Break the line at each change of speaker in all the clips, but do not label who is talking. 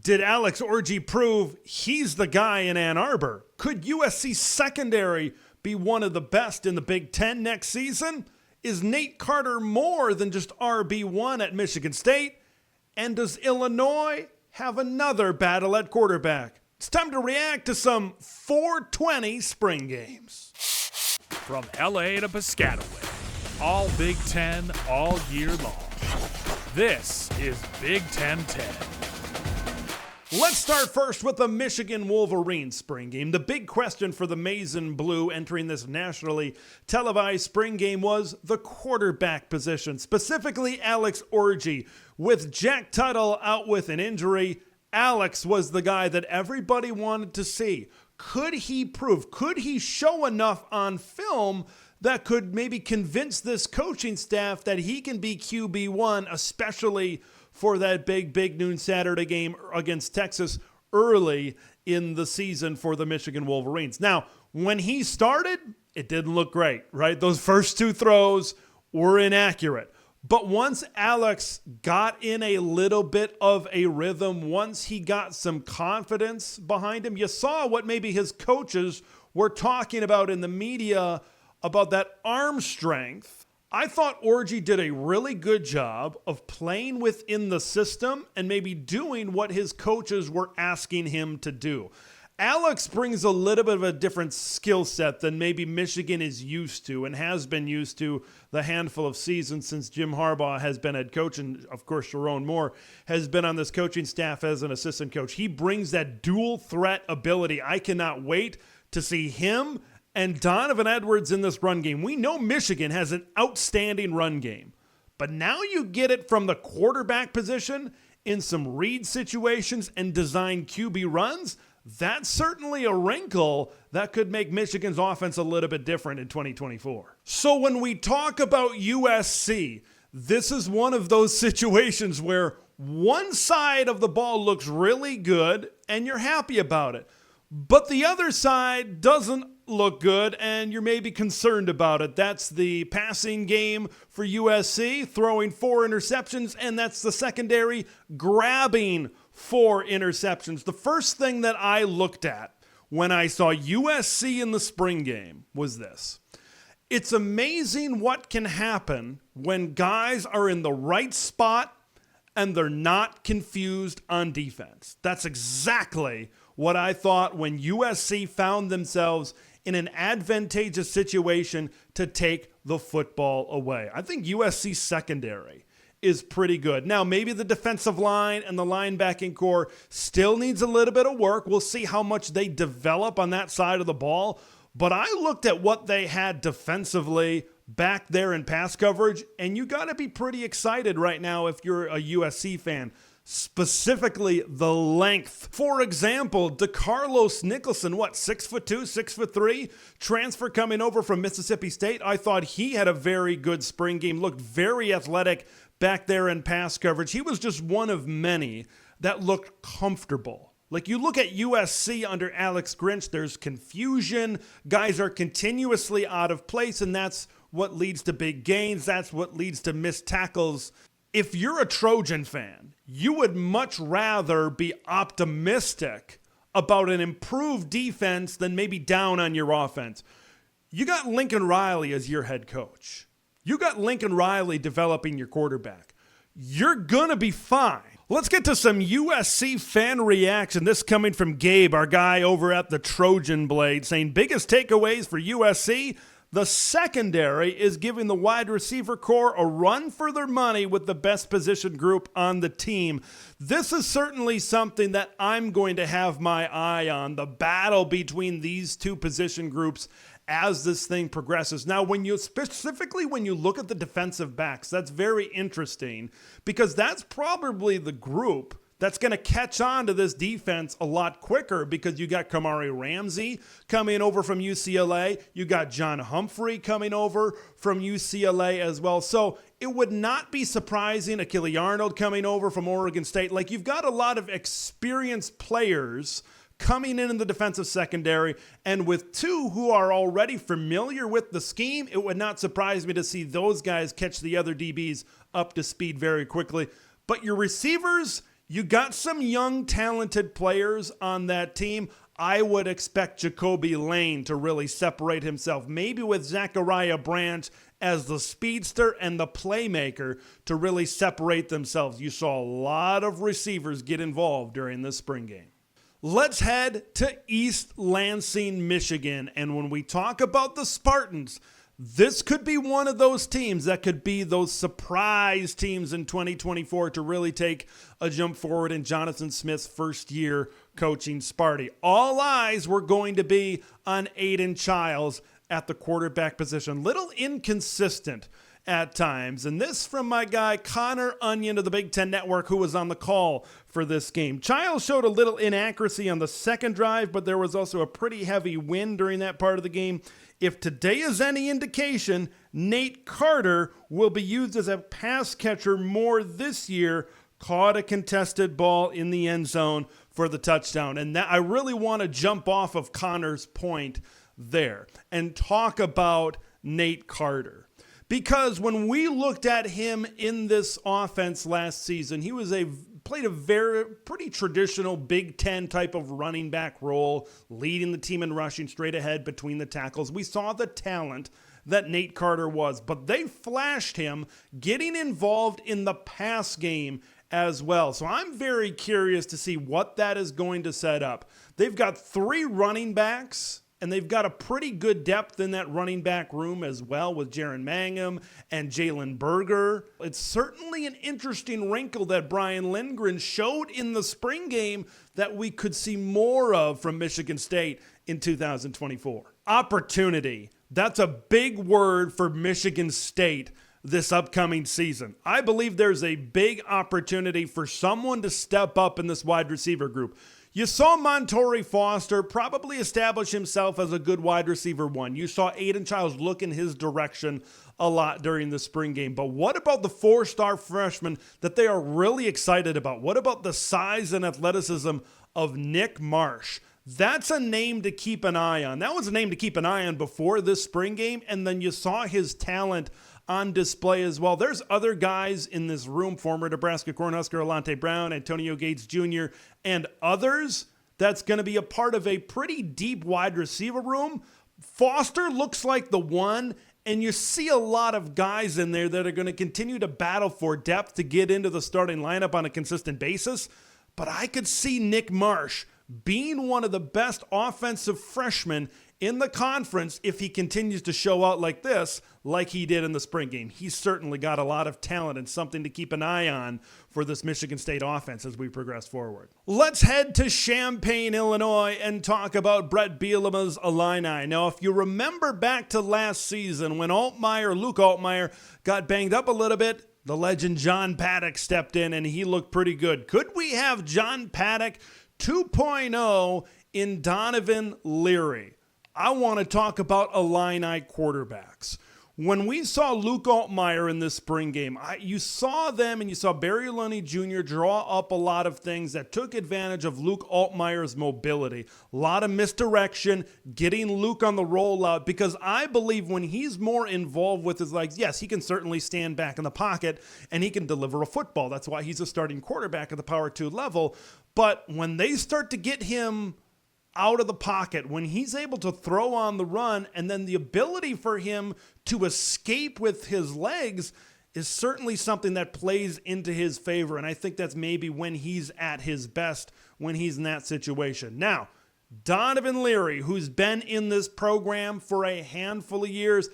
Did Alex Orji prove he's the guy in Ann Arbor? Could USC secondary be one of the best in the Big Ten next season? Is Nate Carter more than just RB1 at Michigan State? And does Illinois have another battle at quarterback? It's time to react to some 420 spring games.
From LA to Piscataway, all Big Ten all year long. This is Big Ten 10.
Let's start first with the Michigan Wolverines spring game. The big question for the Maize and Blue entering this nationally televised spring game was the quarterback position, specifically Alex Orji. With Jack Tuttle out with an injury, Alex was the guy that everybody wanted to see. Could he prove, could he show enough on film that could maybe convince this coaching staff that he can be QB1, especially for that big noon Saturday game against Texas early in the season for the Michigan Wolverines? Now, when he started, it didn't look great, right? Those first two throws were inaccurate. But once Alex got in a little bit of a rhythm, once he got some confidence behind him, you saw what maybe his coaches were talking about in the media about that arm strength. I thought Orji did a really good job of playing within the system and maybe doing what his coaches were asking him to do. Alex brings a little bit of a different skill set than maybe Michigan is used to and has been used to the handful of seasons since Jim Harbaugh has been head coach, and of course Sherrone Moore has been on this coaching staff as an assistant coach. He brings that dual threat ability. I cannot wait to see him and Donovan Edwards in this run game. We know Michigan has an outstanding run game, but now you get it from the quarterback position in some read situations and design QB runs. That's certainly a wrinkle that could make Michigan's offense a little bit different in 2024. So when we talk about USC, this is one of those situations where one side of the ball looks really good and you're happy about it, but the other side doesn't look good and you're maybe concerned about it. That's the passing game for USC, throwing 4 interceptions, and that's the secondary grabbing 4 interceptions. The first thing that I looked at when I saw USC in the spring game was this. It's amazing what can happen when guys are in the right spot and they're not confused on defense. That's exactly what I thought when USC found themselves in an advantageous situation to take the football away. I think USC secondary is pretty good. Now, maybe the defensive line and the linebacking core still needs a little bit of work. We'll see how much they develop on that side of the ball. But I looked at what they had defensively back there in pass coverage, and you got to be pretty excited right now if you're a USC fan. Specifically, the length. For example, DeCarlos Nicholson, 6'2", 6'3", transfer coming over from Mississippi State. I thought he had a very good spring game, looked very athletic back there in pass coverage. He was just one of many that looked comfortable. Like you look at USC under Alex Grinch, there's confusion. Guys are continuously out of place, and that's what leads to big gains. That's what leads to missed tackles. If you're a Trojan fan, you would much rather be optimistic about an improved defense than maybe down on your offense. You got Lincoln Riley as your head coach. You got Lincoln Riley developing your quarterback. You're going to be fine. Let's get to some USC fan reaction. This coming from Gabe, our guy over at the Trojan Blade, saying biggest takeaways for USC. The secondary is giving the wide receiver core a run for their money with the best position group on the team. This is certainly something that I'm going to have my eye on, the battle between these two position groups as this thing progresses. Now, when you look at the defensive backs, that's very interesting because that's probably the group that's going to catch on to this defense a lot quicker because you got Kamari Ramsey coming over from UCLA. You got John Humphrey coming over from UCLA as well. So it would not be surprising Achille Arnold coming over from Oregon State. Like you've got a lot of experienced players coming in the defensive secondary, and with two who are already familiar with the scheme, it would not surprise me to see those guys catch the other DBs up to speed very quickly. But your receivers, You got some young, talented players on that team. I would expect Jacoby Lane to really separate himself, maybe with Zachariah Branch as the speedster and the playmaker to really separate themselves. You saw a lot of receivers get involved during this spring game. Let's head to East Lansing, Michigan. And when we talk about the Spartans, this could be one of those teams that could be those surprise teams in 2024 to really take a jump forward in Jonathan Smith's first year coaching Sparty. All eyes were going to be on Aiden Childs at the quarterback position. Little inconsistent at times. And this from my guy Connor Onion of the Big Ten Network, who was on the call for this game. Childs showed a little inaccuracy on the second drive, but there was also a pretty heavy wind during that part of the game. If today is any indication, Nate Carter will be used as a pass catcher more this year. Caught a contested ball in the end zone for the touchdown. And that, I really want to jump off of Connor's point there and talk about Nate Carter. Because when we looked at him in this offense last season, he was played a pretty traditional Big Ten type of running back role, leading the team in rushing straight ahead between the tackles. We saw the talent that Nate Carter was, but they flashed him getting involved in the pass game as well. So I'm very curious to see what that is going to set up. They've got 3 running backs, and they've got a pretty good depth in that running back room as well with Jaron Mangum and Jalen Berger. It's certainly an interesting wrinkle that Brian Lindgren showed in the spring game that we could see more of from Michigan State in 2024. Opportunity. That's a big word for Michigan State this upcoming season. I believe there's a big opportunity for someone to step up in this wide receiver group. You saw Montori Foster probably establish himself as a good wide receiver one. You saw Aiden Childs look in his direction a lot during the spring game. But what about the 4-star freshman that they are really excited about? What about the size and athleticism of Nick Marsh? That's a name to keep an eye on. That was a name to keep an eye on before this spring game, and then you saw his talent on display as well. There's other guys in this room, former Nebraska Cornhusker Alante Brown, Antonio Gates Jr., and others that's going to be a part of a pretty deep wide receiver room. Foster looks like the one, and you see a lot of guys in there that are going to continue to battle for depth to get into the starting lineup on a consistent basis. But I could see Nick Marsh being one of the best offensive freshmen in the conference if he continues to show out like this, like he did in the spring game. He's certainly got a lot of talent and something to keep an eye on for this Michigan State offense as we progress forward. Let's head to Champaign, Illinois, and talk about Brett Bielema's Illini. Now, if you remember back to last season when Luke Altmaier, got banged up a little bit, the legend John Paddock stepped in and he looked pretty good. Could we have John Paddock 2.0 in Donovan Leary? I want to talk about Illini quarterbacks. When we saw Luke Altmaier in this spring game, you saw them and you saw Barry Lunny Jr. draw up a lot of things that took advantage of Luke Altmaier's mobility. A lot of misdirection, getting Luke on the rollout, because I believe when he's more involved with his legs, yes, he can certainly stand back in the pocket and he can deliver a football. That's why he's a starting quarterback at the Power 2 level. But when they start to get him out of the pocket, when he's able to throw on the run, and then the ability for him to escape with his legs is certainly something that plays into his favor. And I think that's maybe when he's at his best, when he's in that situation. Now, Donovan Leary, who's been in this program for a handful of years,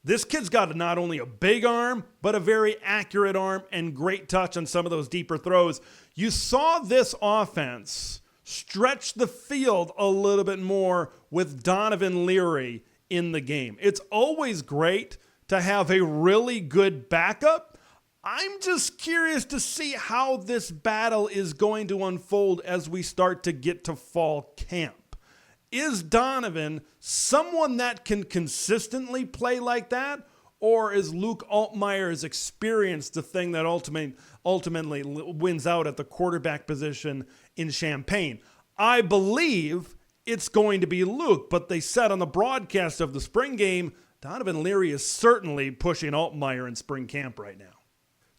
this kid's got not only a big arm, but a very accurate arm and great touch on some of those deeper throws. You saw this offense stretch the field a little bit more with Donovan Leary in the game. It's always great to have a really good backup. I'm just curious to see how this battle is going to unfold as we start to get to fall camp. Is Donovan someone that can consistently play like that? Or is Luke Altmaier's experience the thing that ultimately wins out at the quarterback position in Champaign? I believe it's going to be Luke, but they said on the broadcast of the spring game, Donovan Leary is certainly pushing Altmaier in spring camp right now.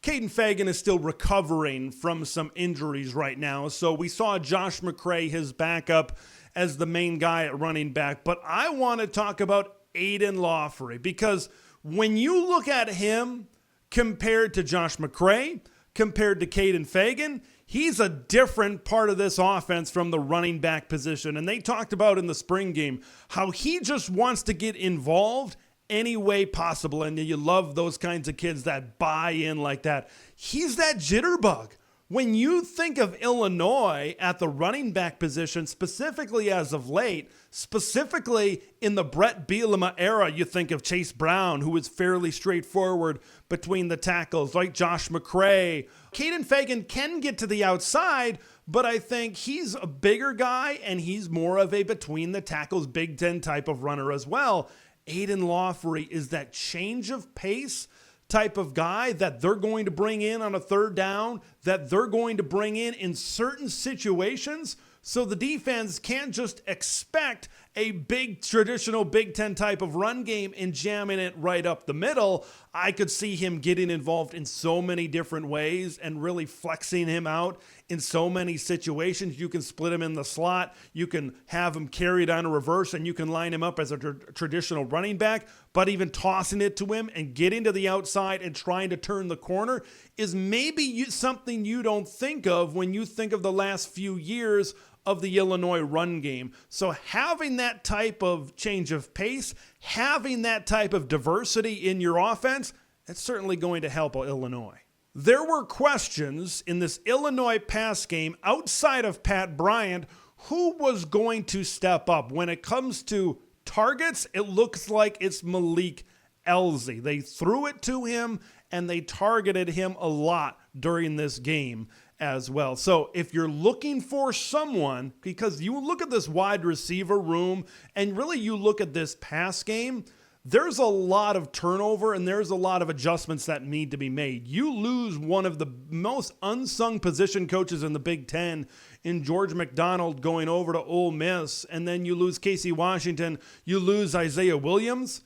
Caden Fagan is still recovering from some injuries right now. So we saw Josh McCray, his backup, as the main guy at running back. But I want to talk about Aiden Lawfrey, because when you look at him compared to Josh McCray, compared to Caden Fagan, he's a different part of this offense from the running back position. And they talked about in the spring game how he just wants to get involved any way possible. And you love those kinds of kids that buy in like that. He's that jitterbug. When you think of Illinois at the running back position, specifically as of late, specifically in the Brett Bielema era, you think of Chase Brown, who is fairly straightforward between the tackles, like Josh McCray. Caden Fagan can get to the outside, but I think he's a bigger guy and he's more of a between the tackles Big Ten type of runner as well. Aiden Lawfrey is that change of pace type of guy that they're going to bring in on a third down, that they're going to bring in certain situations, so the defense can't just expect a big traditional Big Ten type of run game and jamming it right up the middle. I could see him getting involved in so many different ways and really flexing him out in so many situations. You can split him in the slot, you can have him carried on a reverse, and you can line him up as a traditional running back, but even tossing it to him and getting to the outside and trying to turn the corner is maybe something you don't think of when you think of the last few years of the Illinois run game. So having that type of change of pace, having that type of diversity in your offense, that's certainly going to help Illinois. There were questions in this Illinois pass game outside of Pat Bryant, who was going to step up. When it comes to targets, it looks like it's Malik Elzy. They threw it to him and they targeted him a lot during this game as well. So if you're looking for someone, because you look at this wide receiver room and really you look at this pass game, there's a lot of turnover and there's a lot of adjustments that need to be made. You lose one of the most unsung position coaches in the Big Ten in George McDonald going over to Ole Miss, and then you lose Casey Washington, you lose Isaiah Williams.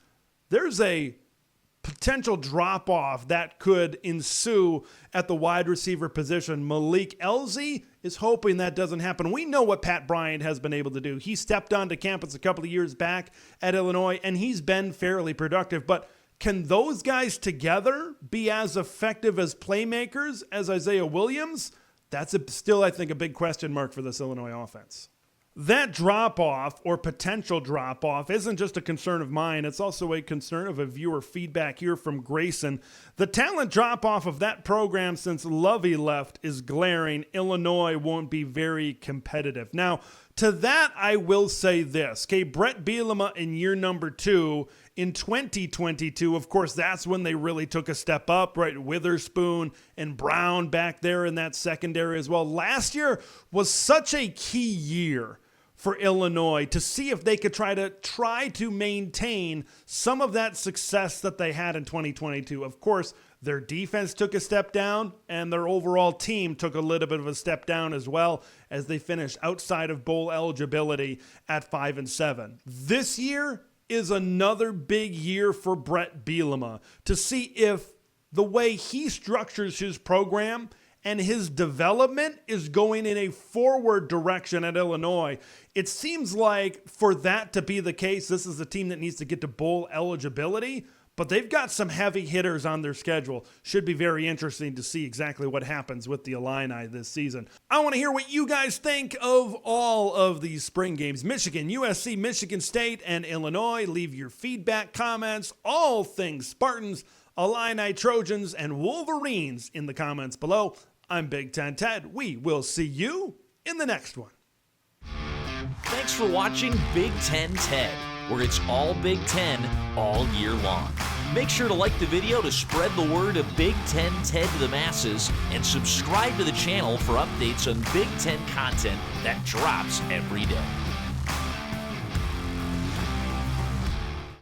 There's a potential drop-off that could ensue at the wide receiver position. Malik Elzy is hoping that doesn't happen. We know what Pat Bryant has been able to do. He stepped onto campus a couple of years back at Illinois, and he's been fairly productive. But can those guys together be as effective as playmakers as Isaiah Williams? That's still, I think, a big question mark for this Illinois offense. That drop-off or potential drop-off isn't just a concern of mine. It's also a concern of a viewer feedback here from Grayson. The talent drop-off of that program since Lovey left is glaring. Illinois won't be very competitive. Now, to that, I will say this. Okay, Brett Bielema in year number 2 in 2022, of course, that's when they really took a step up, right? Witherspoon and Brown back there in that secondary as well. Last year was such a key year for Illinois to see if they could try to maintain some of that success that they had in 2022. Of course, their defense took a step down and their overall team took a little bit of a step down as well as they finished outside of bowl eligibility at 5-7. This year is another big year for Brett Bielema to see if the way he structures his program and his development is going in a forward direction at Illinois. It seems like for that to be the case, this is a team that needs to get to bowl eligibility, but they've got some heavy hitters on their schedule. Should be very interesting to see exactly what happens with the Illini this season. I want to hear what you guys think of all of these spring games. Michigan, USC, Michigan State, and Illinois. Leave your feedback, comments, all things Spartans, Illini, Trojans, and Wolverines in the comments below. I'm Big Ten Ted. We will see you in the next one.
Thanks for watching Big Ten Ted, where it's all Big Ten all year long. Make sure to like the video to spread the word of Big Ten Ted to the masses, and subscribe to the channel for updates on Big Ten content that drops every day.